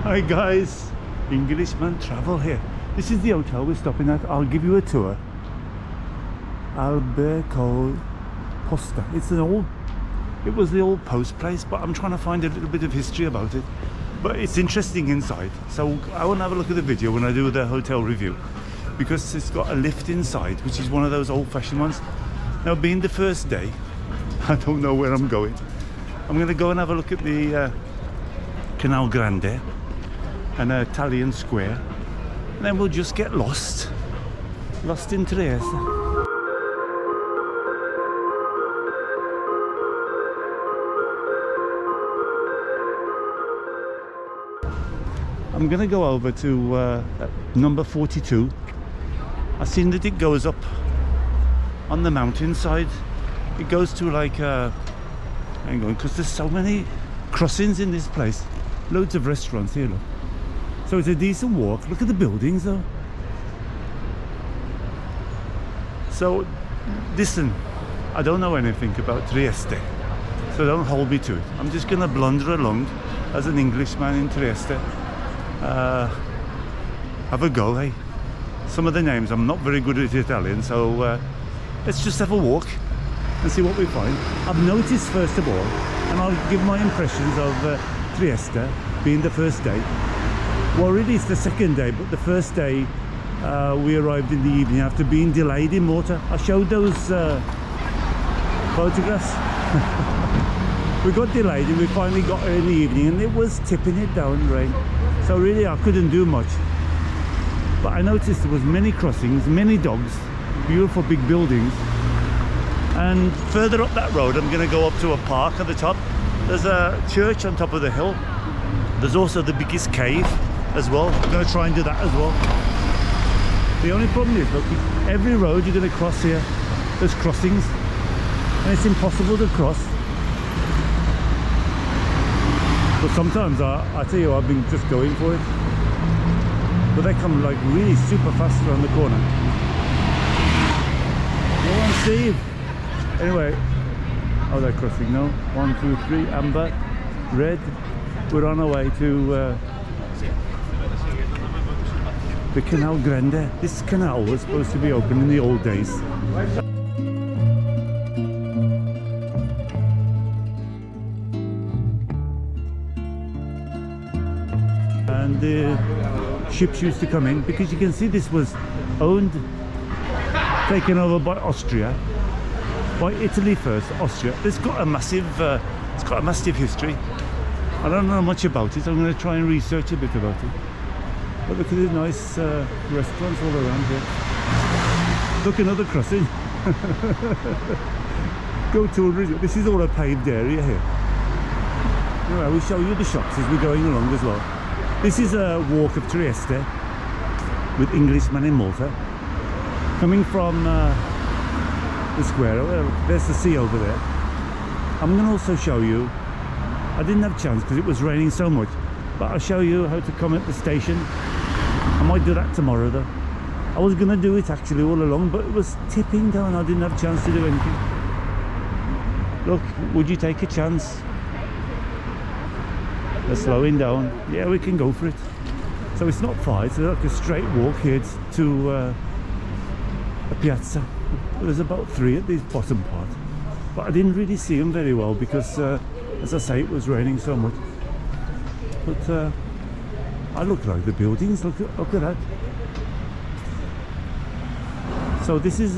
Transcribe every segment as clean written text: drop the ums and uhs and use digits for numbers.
Hi guys, Englishman Travel here. This is the hotel we're stopping at. I'll give you a tour. Alberco Posta. It was the old post place, but I'm trying to find a little bit of history about it. But it's interesting inside, so I want to have a look at the video when I do the hotel review, because it's got a lift inside, which is one of those old-fashioned ones. Now, being the first day, I don't know where I'm going. I'm going to go and have a look at the Canal Grande, an Italian square, and then we'll just get lost in Trieste. I'm gonna go over to number 42. I've seen that it goes up on the mountainside. It goes to like hang on, because there's so many crossings in this place. Loads of restaurants here, look. So it's a decent walk. Look at the buildings though. So listen, I don't know anything about Trieste, so don't hold me to it. I'm just gonna blunder along as an Englishman in Trieste. Have a go, hey? Some of the names, I'm not very good at Italian, so let's just have a walk and see what we find. I've noticed, first of all, and I'll give my impressions of Trieste being the first day. Well, really it's the second day, but the first day we arrived in the evening after being delayed in Malta. I showed those photographs. We got delayed and we finally got here in the evening, and it was tipping it down, rain. So really I couldn't do much. But I noticed there was many crossings, many dogs, beautiful big buildings. And further up that road, I'm going to go up to a park at the top. There's a church on top of the hill. There's also the biggest cave as well. I'm going to try and do that as well. The only problem is, look, every road you're going to cross here, there's crossings, and it's impossible to cross. But sometimes I tell you, I've been just going for it. But they come like really super fast around the corner. No one Steve. Anyway, oh, they're crossing now. 1, 2, 3, amber, red. We're on our way to the Canal Grande. This canal was supposed to be open in the old days. And the ships used to come in, because you can see this was owned, taken over by Austria, by Italy first, Austria. It's got a massive history. I don't know much about it. I'm going to try and research a bit about it. But look at the nice restaurants all around here. Look, another crossing. Go to, this is all a paved area here. Anyway, we'll show you the shops as we're going along as well. This is a walk of Trieste with Englishman in Malta. Coming from the square, there's the sea over there. I'm going to also show you, I didn't have a chance because it was raining so much, but I'll show you how to come at the station. I might do that tomorrow though. I was going to do it actually all along, but it was tipping down. I didn't have a chance to do anything. Look, would you take a chance? They're slowing down. Yeah, we can go for it. So it's not far, it's like a straight walk here to a piazza. There's about 3 at the bottom part, but I didn't really see them very well because as I say, it was raining so much. But I look like the buildings. Look at that. So this is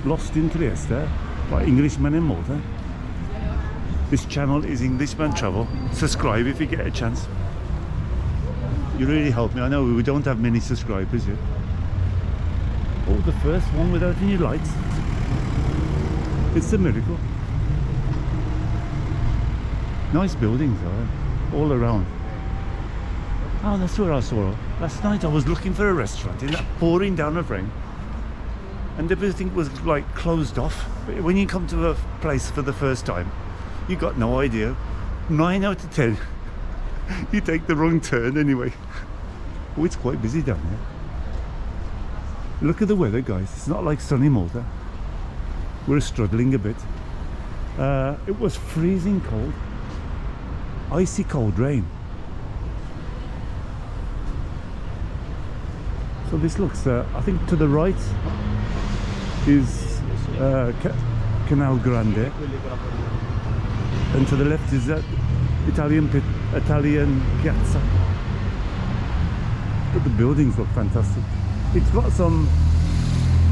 Lost in Trieste by Englishman in Malta. This channel is Englishman Travel. Subscribe if you get a chance. You really help me. I know we don't have many subscribers yet. Oh, the first one without any lights. It's a miracle. Nice buildings though, all around. Oh, that's where I saw. Last night I was looking for a restaurant in that pouring down of rain, and everything was like closed off. But when you come to a place for the first time, you got no idea. 9 out of 10 you take the wrong turn anyway. Oh, it's quite busy down there. Look at the weather, guys. It's not like sunny Malta. We're struggling a bit. It was freezing cold, icy cold rain. So this looks, I think to the right is Canal Grande, and to the left is Italian Piazza. But the buildings look fantastic. It's got some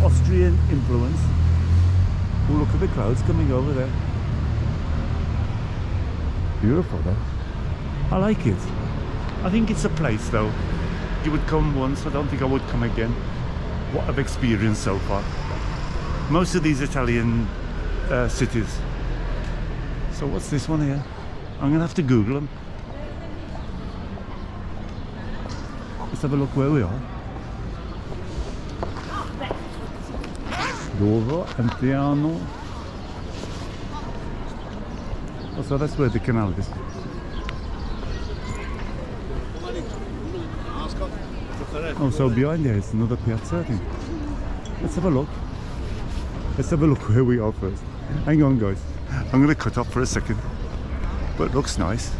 Austrian influence. Oh, look at the clouds coming over there. Beautiful though. I like it. I think it's a place though. You would come once, I don't think I would come again. What I've experienced so far. Most of these Italian cities. So what's this one here? I'm gonna have to Google them. Let's have a look where we are. Dovo, Antiano. Oh, so that's where the canal is. Oh, so behind there is another piazza, I think. Let's have a look. Let's have a look where we are first. Hang on, guys. I'm going to cut off for a second. But it looks nice.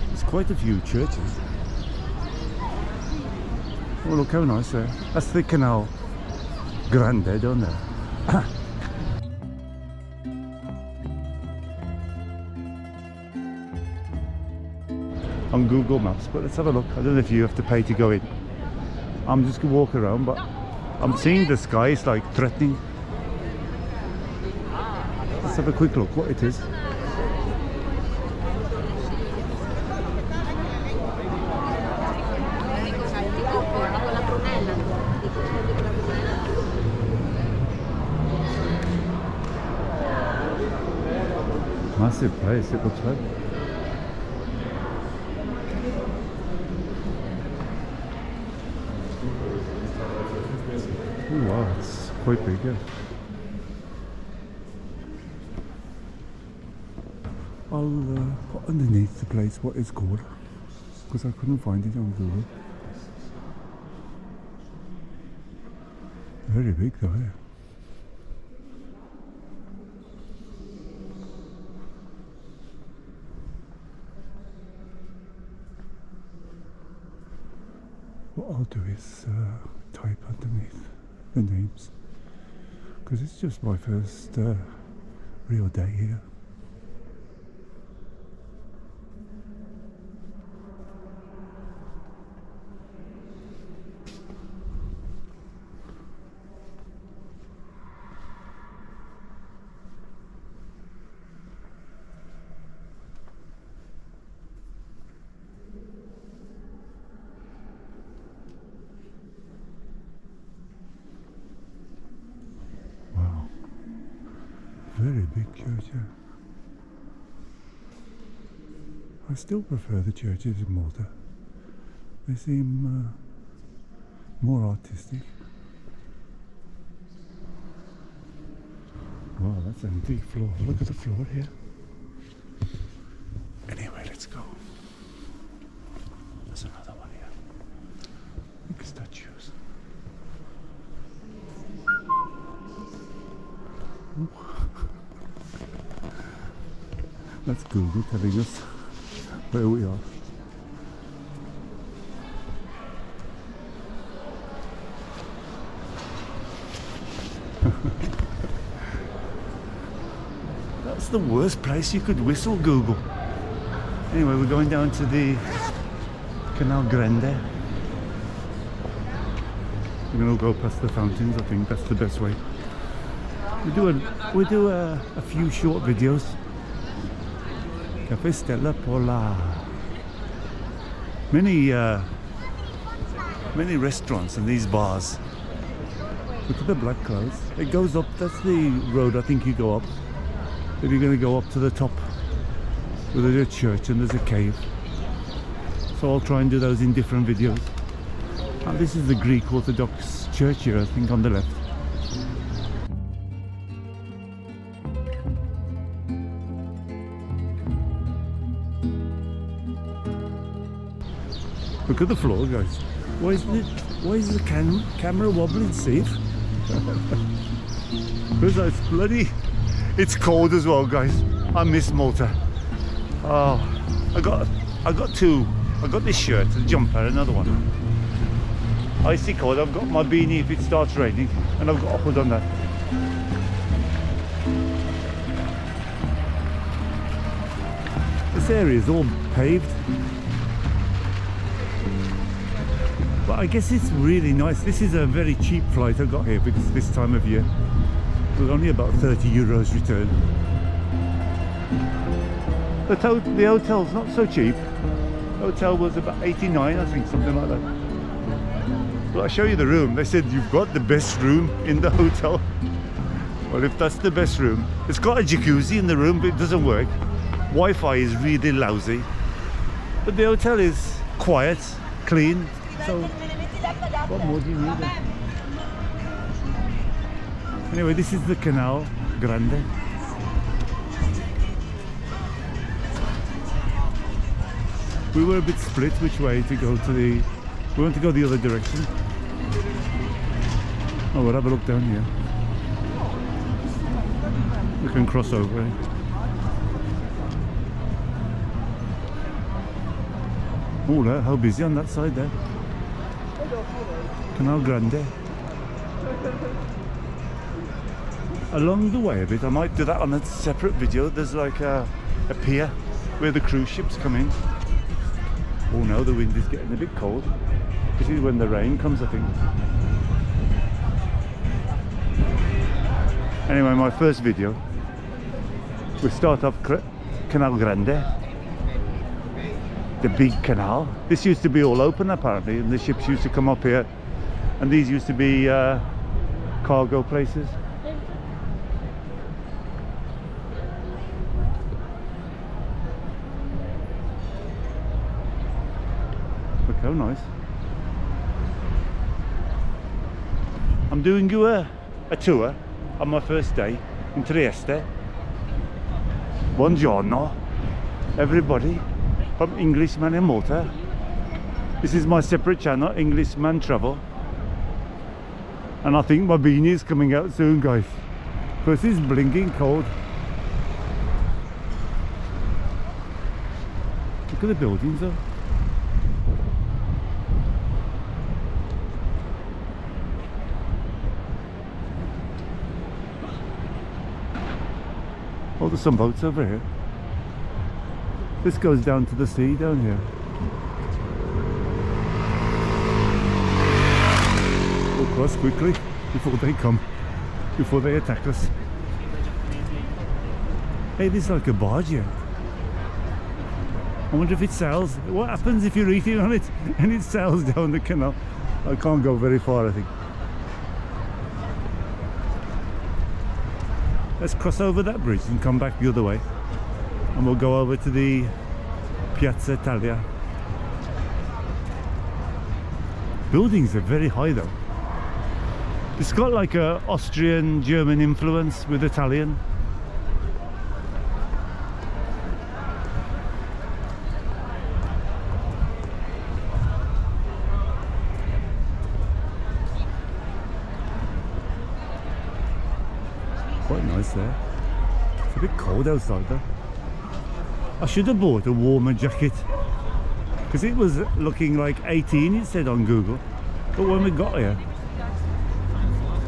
There's quite a few churches. Oh, look how nice there. That's the Canal Grande, don't there? On Google Maps, but let's have a look. I don't know if you have to pay to go in. I'm just gonna walk around, but I'm seeing the sky is like threatening. Let's have a quick look what it is. Massive place it looks like. Oh wow, it's quite big, yeah. I'll put underneath the place what it's called, because I couldn't find it on Google. Very big though, yeah. What I'll do is type underneath the names, because it's just my first real day here. Very big church, yeah. I still prefer the churches in Malta. They seem more artistic. Wow, that's an antique floor. Look at the floor here. Anyway, let's go. There's another one here. Big statues. Ooh. That's Google telling us where we are. That's the worst place you could whistle, Google. Anyway, we're going down to the Canal Grande. We're going to go past the fountains. I think that's the best way. We do a few short videos. Caffè Stella Pola. Many restaurants and these bars. Look at the black clouds. It goes up. That's the road I think you go up. If you're going to go up to the top, where there's a church and there's a cave. So I'll try and do those in different videos. And this is the Greek Orthodox church here, I think, on the left. Look at the floor, guys. Why is the camera wobbling? See it? Because it's bloody. It's cold as well, guys. I miss Malta. Oh, I got two. I got this shirt, a jumper, another one. Icy cold. I've got my beanie if it starts raining, and I've got a hood on that. This area is all paved, but I guess it's really nice. This is a very cheap flight I got here because this time of year it was only about 30 euros return. The hotel's not so cheap. The hotel was about 89, I think, something like that. But I'll show you the room. They said you've got the best room in the hotel. Well, if that's the best room, it's got a jacuzzi in the room, but it doesn't work. Wi-Fi is really lousy, but the hotel is quiet, clean. So what more do you need? Anyway, this is the Canal Grande. We were a bit split which way to go to the... We want to go the other direction. Oh, we'll have a look down here. We can cross over. Oh, look, how busy on that side there. Canal Grande. Along the way a bit, I might do that on a separate video. There's like a pier where the cruise ships come in. Oh no, the wind is getting a bit cold. This is when the rain comes, I think. Anyway, my first video. We start off Canal Grande. The big canal. This used to be all open apparently, and the ships used to come up here, and these used to be cargo places. Look how nice. I'm doing you a tour on my first day in Trieste. Buongiorno everybody from Englishman in Malta. This is my separate channel, Englishman Travel, and I think my beanie is coming out soon, guys, because it's blinking cold. Look at the buildings though. Oh, there's some boats over here. This goes down to the sea down here. We'll cross quickly before they come, before they attack us. Hey, there's like a barge here. I wonder if it sails. What happens if you're eating on it and it sails down the canal? I can't go very far, I think. Let's cross over that bridge and come back the other way, and we'll go over to the Piazza Italia. Buildings are very high though. It's got like a Austrian German influence with Italian. Quite nice there. It's a bit cold outside though. I should have bought a warmer jacket, because it was looking like 18, it said on Google, but when we got here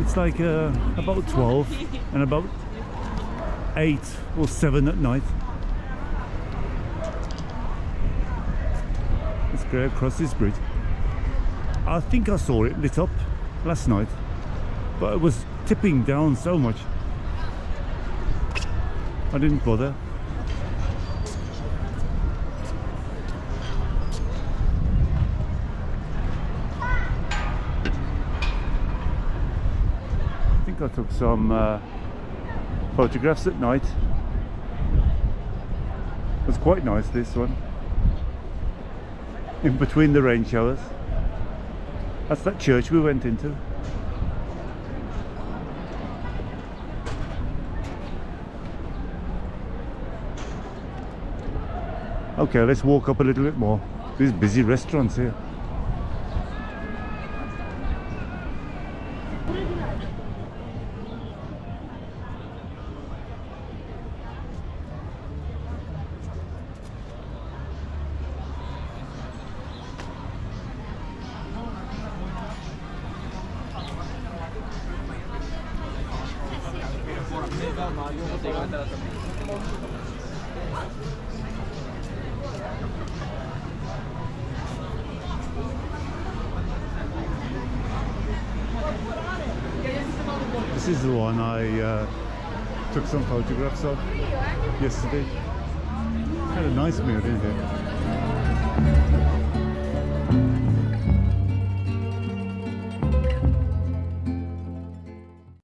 it's like about 12 and about 8 or 7 at night. Let's go across this bridge. I think I saw it lit up last night, but it was tipping down so much I didn't bother. I think I took some photographs at night. It was quite nice, this one, in between the rain showers. That's that church we went into. Okay, let's walk up a little bit more. These busy restaurants here. This is the one I took some photographs of yesterday. Had a nice meal in here.